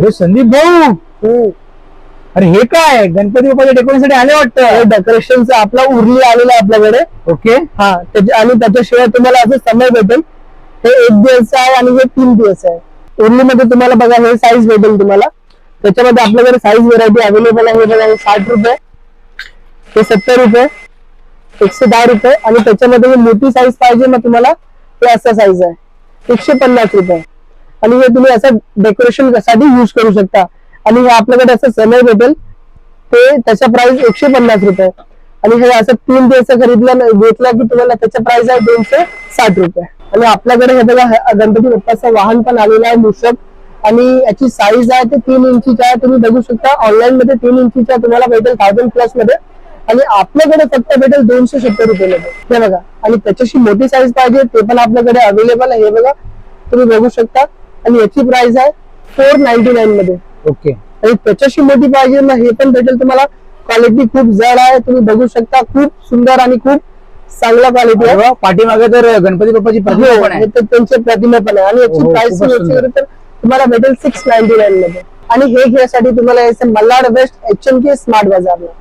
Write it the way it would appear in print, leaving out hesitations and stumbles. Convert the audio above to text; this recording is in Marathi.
अरे संदीप भाऊ, अरे हे काय गणपती बाप्पाच्या डेकोरेशन साठी आले वाटतं. डेकोरेशनचा आपला उरली आलेला आहे आपल्याकडे. ओके. हा आणि त्याच्याशिवाय तुम्हाला असं समय भेटेल. हे 1 दिवस आहे आणि हे 3 दिवस आहे. उरलीमध्ये तुम्हाला बघा हे साईज भेटेल तुम्हाला. त्याच्यामध्ये आपल्याकडे साईज व्हरायटी अवेलेबल आहे. हे बघा हे 60 रुपये, हे 70 रुपये, 110 रुपये आणि त्याच्यामध्ये मोठी साईज पाहिजे मग तुम्हाला हे असा साईज आहे 150 रुपये. आणि हे तुम्ही असं डेकोरेशन साठी युज करू शकता. आणि हे आपल्याकडे असं समय भेटेल ते त्याचा प्राइस 150 रुपये. आणि हे असं 3 दिवस घेतला की तुम्हाला त्याचा प्राइस आहे 260 रुपये. आणि आपल्याकडे हे बघा गणपती बाप्पाचं वाहन पण आलेलं आहे मूषक. आणि याची साईज आहे ते 3 इंचीची आहे. तुम्ही बघू शकता ऑनलाईन मध्ये 3 इंचीचा तुम्हाला भेटेल 1000+ मध्ये. आणि आपल्याकडे फक्त भेटेल 270 रुपये मध्ये. हे बघा. आणि त्याच्याशी मोठी साईज पाहिजे ते पण आपल्याकडे अवेलेबल आहे. हे बघा तुम्ही बघू शकता. आणि याची प्राइस आहे 499 मध्ये. ओके. आणि त्याच्याशी मोठी पाहिजे ना हे पण भेटेल तुम्हाला. क्वालिटी खूप जड आहे. तुम्ही बघू शकता खूप सुंदर आणि खूप चांगला क्वालिटी आहे. पाठीमागे तर गणपती बाप्पाची प्रतिमा पण आहे. त्यांची प्रतिमा पण आहे. आणि याची प्राइस तर तुम्हाला भेटेल 699 मध्ये. आणि हे घ्यायसाठी तुम्हाला यायचं मल्हार वेस्ट HMK स्मार्ट बाजारला.